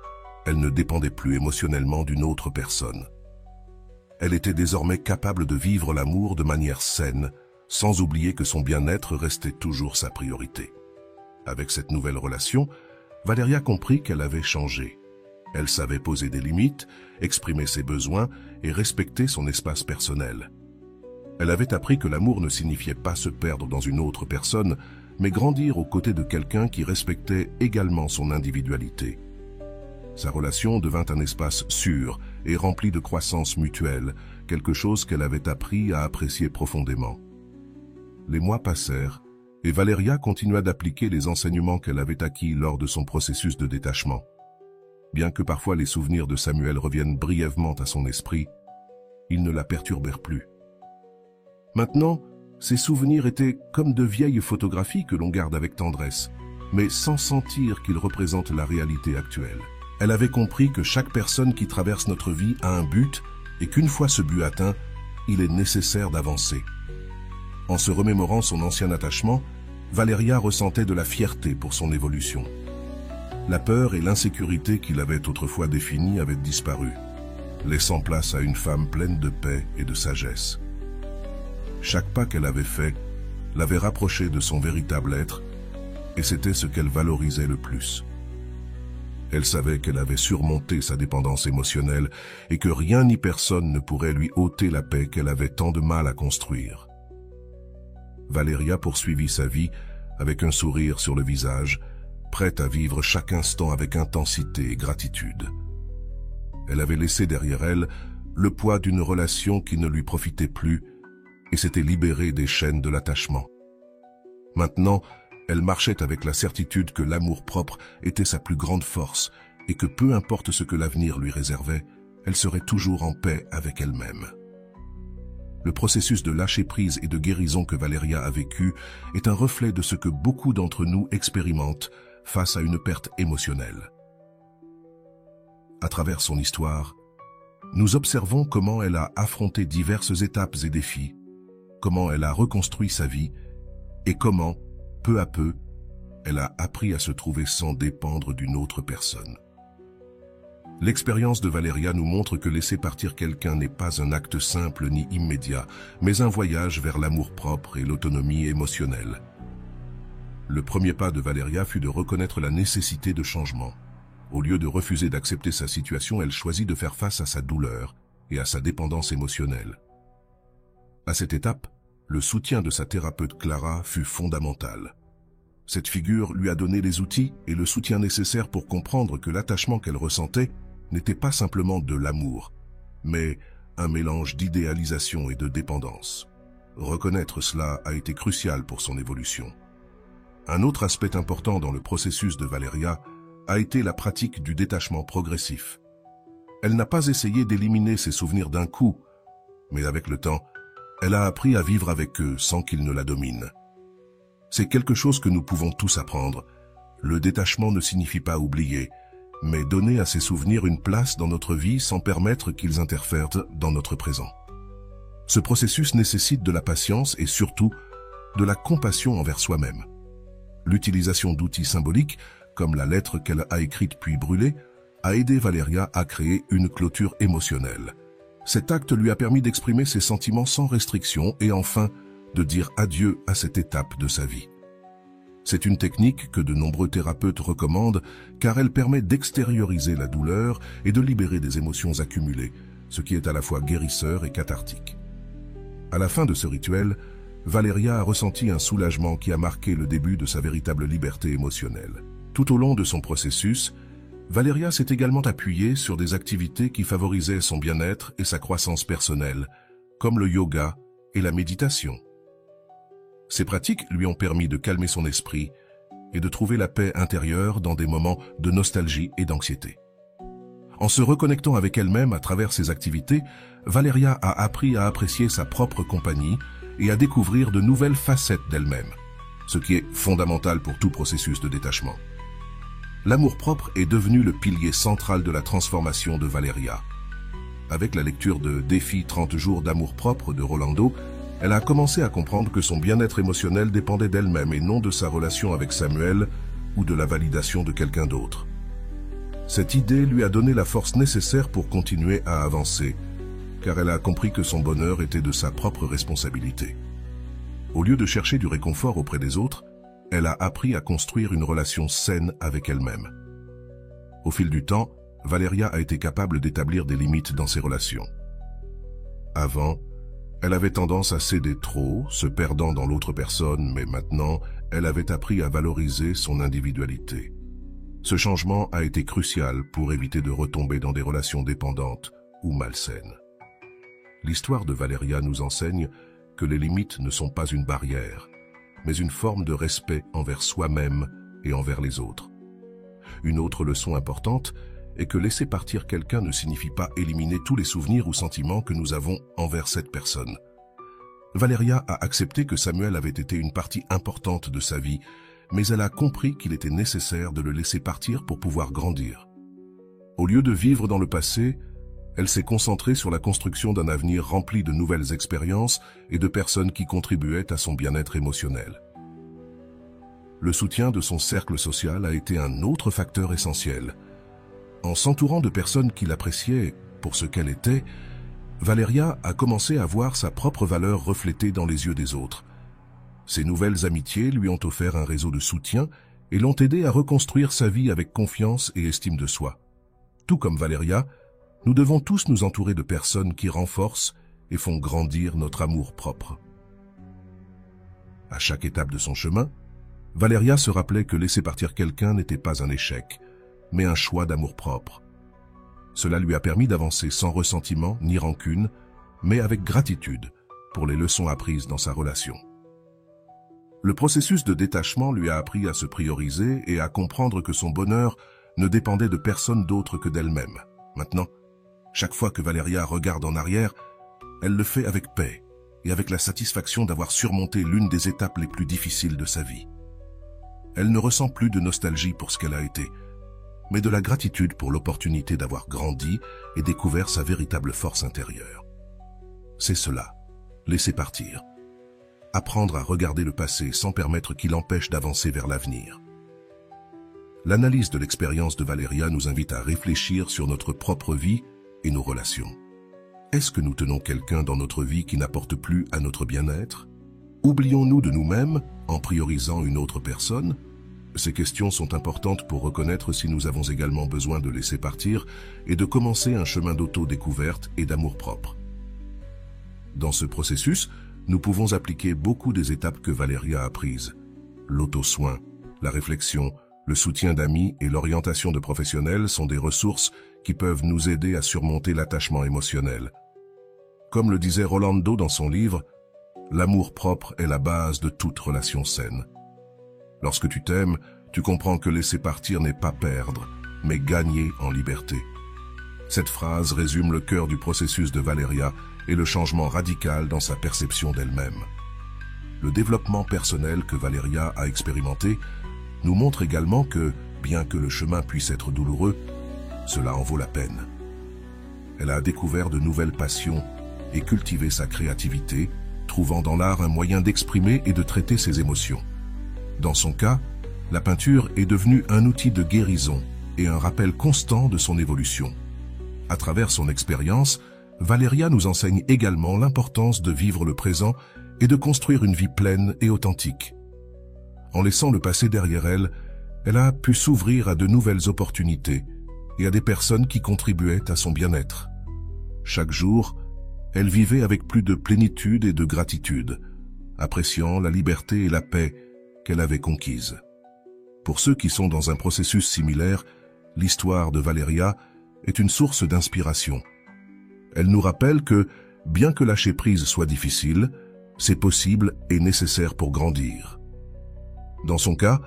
Elle ne dépendait plus émotionnellement d'une autre personne. Elle était désormais capable de vivre l'amour de manière saine, sans oublier que son bien-être restait toujours sa priorité. Avec cette nouvelle relation, Valeria comprit qu'elle avait changé. Elle savait poser des limites, exprimer ses besoins et respecter son espace personnel. Elle avait appris que l'amour ne signifiait pas se perdre dans une autre personne, mais grandir aux côtés de quelqu'un qui respectait également son individualité. Sa relation devint un espace sûr et rempli de croissance mutuelle, quelque chose qu'elle avait appris à apprécier profondément. Les mois passèrent, et Valeria continua d'appliquer les enseignements qu'elle avait acquis lors de son processus de détachement. Bien que parfois les souvenirs de Samuel reviennent brièvement à son esprit, ils ne la perturbèrent plus. Maintenant, ces souvenirs étaient comme de vieilles photographies que l'on garde avec tendresse, mais sans sentir qu'ils représentent la réalité actuelle. Elle avait compris que chaque personne qui traverse notre vie a un but et qu'une fois ce but atteint, il est nécessaire d'avancer. En se remémorant son ancien attachement, Valeria ressentait de la fierté pour son évolution. La peur et l'insécurité qui l'avaient autrefois définie avaient disparu, laissant place à une femme pleine de paix et de sagesse. Chaque pas qu'elle avait fait l'avait rapprochée de son véritable être, et c'était ce qu'elle valorisait le plus. Elle savait qu'elle avait surmonté sa dépendance émotionnelle et que rien ni personne ne pourrait lui ôter la paix qu'elle avait tant de mal à construire. Valeria poursuivit sa vie avec un sourire sur le visage, prête à vivre chaque instant avec intensité et gratitude. Elle avait laissé derrière elle le poids d'une relation qui ne lui profitait plus et s'était libérée des chaînes de l'attachement. Maintenant, elle marchait avec la certitude que l'amour-propre était sa plus grande force et que peu importe ce que l'avenir lui réservait, elle serait toujours en paix avec elle-même. Le processus de lâcher-prise et de guérison que Valeria a vécu est un reflet de ce que beaucoup d'entre nous expérimentent face à une perte émotionnelle. À travers son histoire, nous observons comment elle a affronté diverses étapes et défis, comment elle a reconstruit sa vie et comment, peu à peu, elle a appris à se trouver sans dépendre d'une autre personne. L'expérience de Valeria nous montre que laisser partir quelqu'un n'est pas un acte simple ni immédiat, mais un voyage vers l'amour-propre et l'autonomie émotionnelle. Le premier pas de Valeria fut de reconnaître la nécessité de changement. Au lieu de refuser d'accepter sa situation, elle choisit de faire face à sa douleur et à sa dépendance émotionnelle. À cette étape, le soutien de sa thérapeute Clara fut fondamental. Cette figure lui a donné les outils et le soutien nécessaire pour comprendre que l'attachement qu'elle ressentait n'était pas simplement de l'amour, mais un mélange d'idéalisation et de dépendance. Reconnaître cela a été crucial pour son évolution. Un autre aspect important dans le processus de Valeria a été la pratique du détachement progressif. Elle n'a pas essayé d'éliminer ses souvenirs d'un coup, mais avec le temps, elle a appris à vivre avec eux sans qu'ils ne la dominent. C'est quelque chose que nous pouvons tous apprendre. Le détachement ne signifie pas oublier, mais donner à ces souvenirs une place dans notre vie sans permettre qu'ils interfèrent dans notre présent. Ce processus nécessite de la patience et surtout de la compassion envers soi-même. L'utilisation d'outils symboliques, comme la lettre qu'elle a écrite puis brûlée, a aidé Valeria à créer une clôture émotionnelle. Cet acte lui a permis d'exprimer ses sentiments sans restriction et enfin de dire adieu à cette étape de sa vie. C'est une technique que de nombreux thérapeutes recommandent car elle permet d'extérioriser la douleur et de libérer des émotions accumulées, ce qui est à la fois guérisseur et cathartique. À la fin de ce rituel, Valeria a ressenti un soulagement qui a marqué le début de sa véritable liberté émotionnelle. Tout au long de son processus, Valeria s'est également appuyée sur des activités qui favorisaient son bien-être et sa croissance personnelle, comme le yoga et la méditation. Ces pratiques lui ont permis de calmer son esprit et de trouver la paix intérieure dans des moments de nostalgie et d'anxiété. En se reconnectant avec elle-même à travers ces activités, Valeria a appris à apprécier sa propre compagnie et à découvrir de nouvelles facettes d'elle-même, ce qui est fondamental pour tout processus de détachement. L'amour-propre est devenu le pilier central de la transformation de Valeria. Avec la lecture de Défi 30 jours d'amour-propre de Rolando, elle a commencé à comprendre que son bien-être émotionnel dépendait d'elle-même et non de sa relation avec Samuel ou de la validation de quelqu'un d'autre. Cette idée lui a donné la force nécessaire pour continuer à avancer, car elle a compris que son bonheur était de sa propre responsabilité. Au lieu de chercher du réconfort auprès des autres, elle a appris à construire une relation saine avec elle-même. Au fil du temps, Valeria a été capable d'établir des limites dans ses relations. Avant, elle avait tendance à céder trop, se perdant dans l'autre personne, mais maintenant, elle avait appris à valoriser son individualité. Ce changement a été crucial pour éviter de retomber dans des relations dépendantes ou malsaines. L'histoire de Valeria nous enseigne que les limites ne sont pas une barrière, mais une forme de respect envers soi-même et envers les autres. Une autre leçon importante est que laisser partir quelqu'un ne signifie pas éliminer tous les souvenirs ou sentiments que nous avons envers cette personne. Valeria a accepté que Samuel avait été une partie importante de sa vie, mais elle a compris qu'il était nécessaire de le laisser partir pour pouvoir grandir. Au lieu de vivre dans le passé, elle s'est concentrée sur la construction d'un avenir rempli de nouvelles expériences et de personnes qui contribuaient à son bien-être émotionnel. Le soutien de son cercle social a été un autre facteur essentiel. En s'entourant de personnes qui l'appréciaient pour ce qu'elle était, Valeria a commencé à voir sa propre valeur reflétée dans les yeux des autres. Ces nouvelles amitiés lui ont offert un réseau de soutien et l'ont aidé à reconstruire sa vie avec confiance et estime de soi. Tout comme Valeria, nous devons tous nous entourer de personnes qui renforcent et font grandir notre amour-propre. À chaque étape de son chemin, Valeria se rappelait que laisser partir quelqu'un n'était pas un échec, mais un choix d'amour-propre. Cela lui a permis d'avancer sans ressentiment ni rancune, mais avec gratitude pour les leçons apprises dans sa relation. Le processus de détachement lui a appris à se prioriser et à comprendre que son bonheur ne dépendait de personne d'autre que d'elle-même. Maintenant, chaque fois que Valeria regarde en arrière, elle le fait avec paix et avec la satisfaction d'avoir surmonté l'une des étapes les plus difficiles de sa vie. Elle ne ressent plus de nostalgie pour ce qu'elle a été, mais de la gratitude pour l'opportunité d'avoir grandi et découvert sa véritable force intérieure. C'est cela, laisser partir. Apprendre à regarder le passé sans permettre qu'il empêche d'avancer vers l'avenir. L'analyse de l'expérience de Valeria nous invite à réfléchir sur notre propre vie et nos relations. Est-ce que nous tenons quelqu'un dans notre vie qui n'apporte plus à notre bien-être? Oublions-nous de nous-mêmes en priorisant une autre personne? Ces questions sont importantes pour reconnaître si nous avons également besoin de laisser partir et de commencer un chemin d'auto-découverte et d'amour-propre. Dans ce processus, nous pouvons appliquer beaucoup des étapes que Valeria a prises. L'auto-soin, la réflexion, le soutien d'amis et l'orientation de professionnels sont des ressources qui peuvent nous aider à surmonter l'attachement émotionnel. Comme le disait Rolando dans son livre, l'amour-propre est la base de toute relation saine. Lorsque tu t'aimes, tu comprends que laisser partir n'est pas perdre, mais gagner en liberté. Cette phrase résume le cœur du processus de Valeria et le changement radical dans sa perception d'elle-même. Le développement personnel que Valeria a expérimenté nous montre également que, bien que le chemin puisse être douloureux, cela en vaut la peine. Elle a découvert de nouvelles passions et cultivé sa créativité, trouvant dans l'art un moyen d'exprimer et de traiter ses émotions. Dans son cas, la peinture est devenue un outil de guérison et un rappel constant de son évolution. À travers son expérience, Valeria nous enseigne également l'importance de vivre le présent et de construire une vie pleine et authentique. En laissant le passé derrière elle, elle a pu s'ouvrir à de nouvelles opportunités et à des personnes qui contribuaient à son bien-être. Chaque jour, elle vivait avec plus de plénitude et de gratitude, appréciant la liberté et la paix qu'elle avait conquises. Pour ceux qui sont dans un processus similaire, l'histoire de Valeria est une source d'inspiration. Elle nous rappelle que, bien que lâcher prise soit difficile, c'est possible et nécessaire pour grandir. Dans son cas,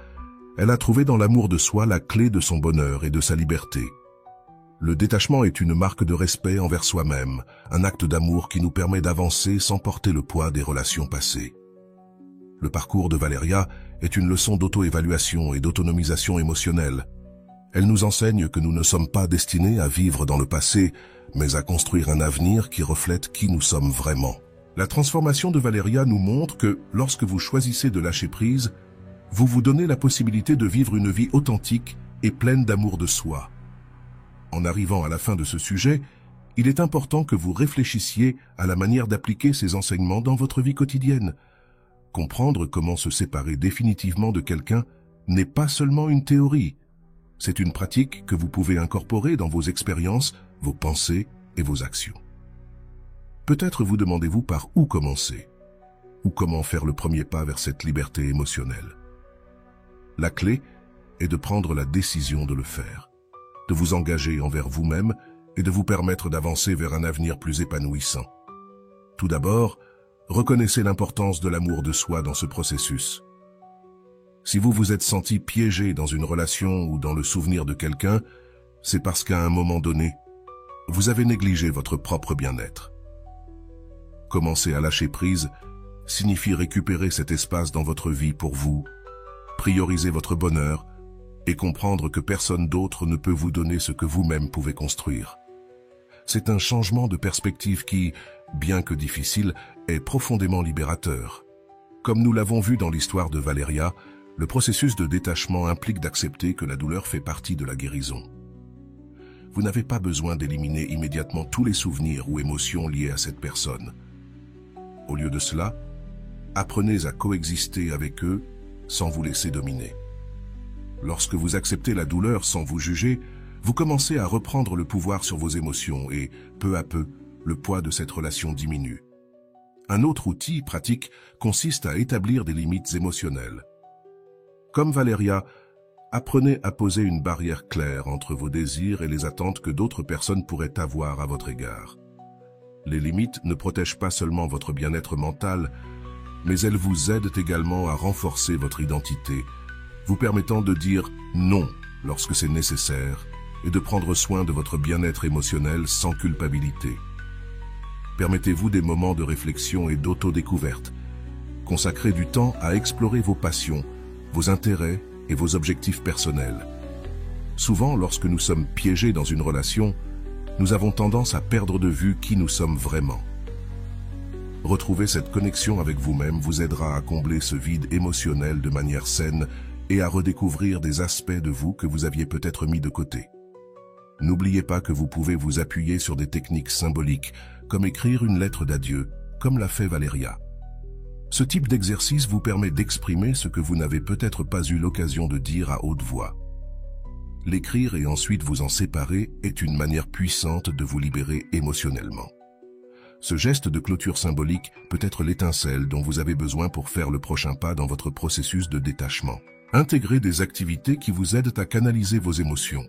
elle a trouvé dans l'amour de soi la clé de son bonheur et de sa liberté. Le détachement est une marque de respect envers soi-même, un acte d'amour qui nous permet d'avancer sans porter le poids des relations passées. Le parcours de Valeria est une leçon d'auto-évaluation et d'autonomisation émotionnelle. Elle nous enseigne que nous ne sommes pas destinés à vivre dans le passé, mais à construire un avenir qui reflète qui nous sommes vraiment. La transformation de Valeria nous montre que, lorsque vous choisissez de lâcher prise, vous vous donnez la possibilité de vivre une vie authentique et pleine d'amour de soi. En arrivant à la fin de ce sujet, il est important que vous réfléchissiez à la manière d'appliquer ces enseignements dans votre vie quotidienne. Comprendre comment se séparer définitivement de quelqu'un n'est pas seulement une théorie. C'est une pratique que vous pouvez incorporer dans vos expériences, vos pensées et vos actions. Peut-être vous demandez-vous par où commencer, ou comment faire le premier pas vers cette liberté émotionnelle. La clé est de prendre la décision de le faire, de vous engager envers vous-même et de vous permettre d'avancer vers un avenir plus épanouissant. Tout d'abord, reconnaissez l'importance de l'amour de soi dans ce processus. Si vous vous êtes senti piégé dans une relation ou dans le souvenir de quelqu'un, c'est parce qu'à un moment donné, vous avez négligé votre propre bien-être. Commencer à lâcher prise signifie récupérer cet espace dans votre vie pour vous, prioriser votre bonheur et comprendre que personne d'autre ne peut vous donner ce que vous-même pouvez construire. C'est un changement de perspective qui, bien que difficile, est profondément libérateur. Comme nous l'avons vu dans l'histoire de Valeria, le processus de détachement implique d'accepter que la douleur fait partie de la guérison. Vous n'avez pas besoin d'éliminer immédiatement tous les souvenirs ou émotions liés à cette personne. Au lieu de cela, apprenez à coexister avec eux sans vous laisser dominer. Lorsque vous acceptez la douleur sans vous juger, vous commencez à reprendre le pouvoir sur vos émotions et, peu à peu, le poids de cette relation diminue. Un autre outil pratique consiste à établir des limites émotionnelles. Comme Valeria, apprenez à poser une barrière claire entre vos désirs et les attentes que d'autres personnes pourraient avoir à votre égard. Les limites ne protègent pas seulement votre bien-être mental, mais elles vous aident également à renforcer votre identité, vous permettant de dire non lorsque c'est nécessaire et de prendre soin de votre bien-être émotionnel sans culpabilité. Permettez-vous des moments de réflexion et d'autodécouverte. Consacrez du temps à explorer vos passions, vos intérêts et vos objectifs personnels. Souvent, lorsque nous sommes piégés dans une relation, nous avons tendance à perdre de vue qui nous sommes vraiment. Retrouver cette connexion avec vous-même vous aidera à combler ce vide émotionnel de manière saine et à redécouvrir des aspects de vous que vous aviez peut-être mis de côté. N'oubliez pas que vous pouvez vous appuyer sur des techniques symboliques, comme écrire une lettre d'adieu, comme l'a fait Valeria. Ce type d'exercice vous permet d'exprimer ce que vous n'avez peut-être pas eu l'occasion de dire à haute voix. L'écrire et ensuite vous en séparer est une manière puissante de vous libérer émotionnellement. Ce geste de clôture symbolique peut être l'étincelle dont vous avez besoin pour faire le prochain pas dans votre processus de détachement. Intégrez des activités qui vous aident à canaliser vos émotions.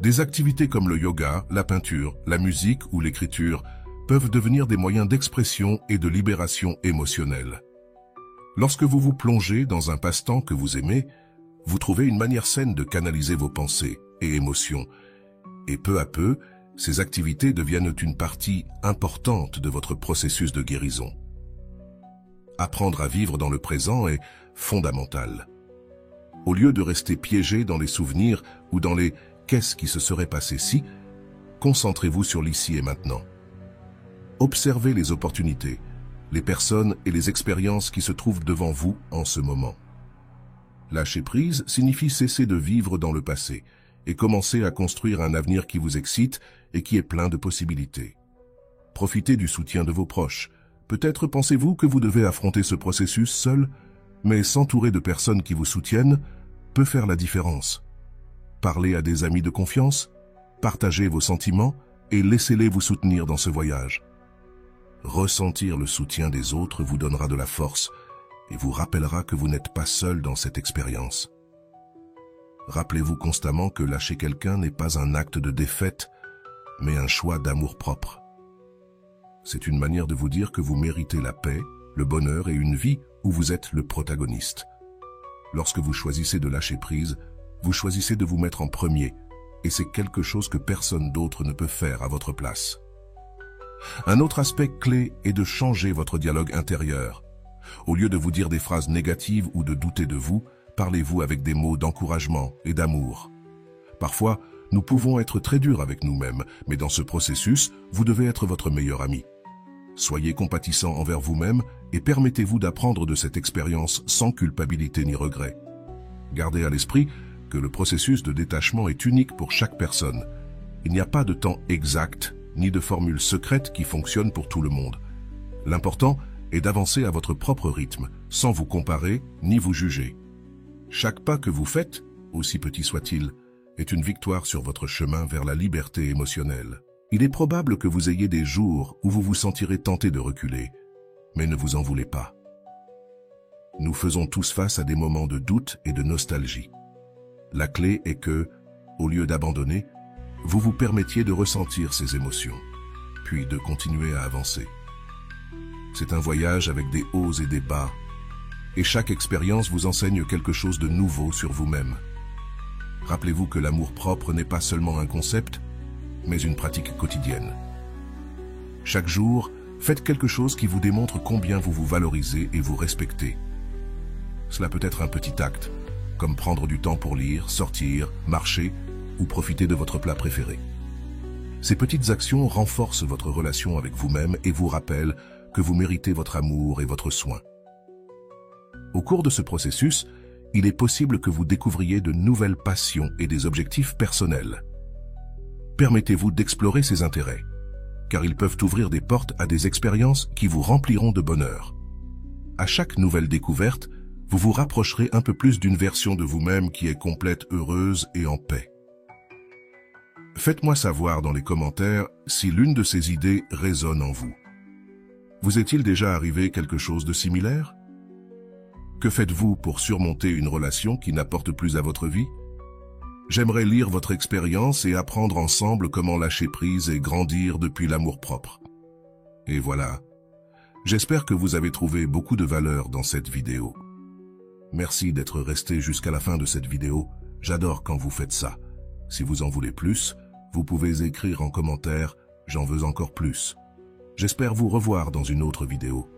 Des activités comme le yoga, la peinture, la musique ou l'écriture peuvent devenir des moyens d'expression et de libération émotionnelle. Lorsque vous vous plongez dans un passe-temps que vous aimez, vous trouvez une manière saine de canaliser vos pensées et émotions. Et peu à peu, ces activités deviennent une partie importante de votre processus de guérison. Apprendre à vivre dans le présent est fondamental. Au lieu de rester piégé dans les souvenirs ou dans les « qu'est-ce qui se serait passé si ?», concentrez-vous sur l'ici et maintenant. Observez les opportunités, les personnes et les expériences qui se trouvent devant vous en ce moment. Lâcher prise signifie cesser de vivre dans le passé et commencer à construire un avenir qui vous excite et qui est plein de possibilités. Profitez du soutien de vos proches. Peut-être pensez-vous que vous devez affronter ce processus seul, mais s'entourer de personnes qui vous soutiennent peut faire la différence. Parlez à des amis de confiance, partagez vos sentiments et laissez-les vous soutenir dans ce voyage. Ressentir le soutien des autres vous donnera de la force et vous rappellera que vous n'êtes pas seul dans cette expérience. Rappelez-vous constamment que lâcher quelqu'un n'est pas un acte de défaite, mais un choix d'amour-propre. C'est une manière de vous dire que vous méritez la paix, le bonheur et une vie où vous êtes le protagoniste. Lorsque vous choisissez de lâcher prise, vous choisissez de vous mettre en premier, et c'est quelque chose que personne d'autre ne peut faire à votre place. Un autre aspect clé est de changer votre dialogue intérieur. Au lieu de vous dire des phrases négatives ou de douter de vous, parlez-vous avec des mots d'encouragement et d'amour. Parfois, nous pouvons être très durs avec nous-mêmes, mais dans ce processus, vous devez être votre meilleur ami. Soyez compatissant envers vous-même et permettez-vous d'apprendre de cette expérience sans culpabilité ni regret. Gardez à l'esprit que le processus de détachement est unique pour chaque personne. Il n'y a pas de temps exact ni de formule secrète qui fonctionne pour tout le monde. L'important est d'avancer à votre propre rythme, sans vous comparer ni vous juger. Chaque pas que vous faites, aussi petit soit-il, est une victoire sur votre chemin vers la liberté émotionnelle. Il est probable que vous ayez des jours où vous vous sentirez tenté de reculer, mais ne vous en voulez pas. Nous faisons tous face à des moments de doute et de nostalgie. La clé est que, au lieu d'abandonner, vous vous permettiez de ressentir ces émotions, puis de continuer à avancer. C'est un voyage avec des hauts et des bas, et chaque expérience vous enseigne quelque chose de nouveau sur vous-même. Rappelez-vous que l'amour-propre n'est pas seulement un concept, mais une pratique quotidienne. Chaque jour, faites quelque chose qui vous démontre combien vous vous valorisez et vous respectez. Cela peut être un petit acte, comme prendre du temps pour lire, sortir, marcher ou profiter de votre plat préféré. Ces petites actions renforcent votre relation avec vous-même et vous rappellent que vous méritez votre amour et votre soin. Au cours de ce processus, il est possible que vous découvriez de nouvelles passions et des objectifs personnels. Permettez-vous d'explorer ces intérêts, car ils peuvent ouvrir des portes à des expériences qui vous rempliront de bonheur. À chaque nouvelle découverte, vous vous rapprocherez un peu plus d'une version de vous-même qui est complète, heureuse et en paix. Faites-moi savoir dans les commentaires si l'une de ces idées résonne en vous. Vous est-il déjà arrivé quelque chose de similaire? Que faites-vous pour surmonter une relation qui n'apporte plus à votre vie? J'aimerais lire votre expérience et apprendre ensemble comment lâcher prise et grandir depuis l'amour-propre. Et voilà. J'espère que vous avez trouvé beaucoup de valeur dans cette vidéo. Merci d'être resté jusqu'à la fin de cette vidéo. J'adore quand vous faites ça. Si vous en voulez plus, vous pouvez écrire en commentaire « J'en veux encore plus ». J'espère vous revoir dans une autre vidéo.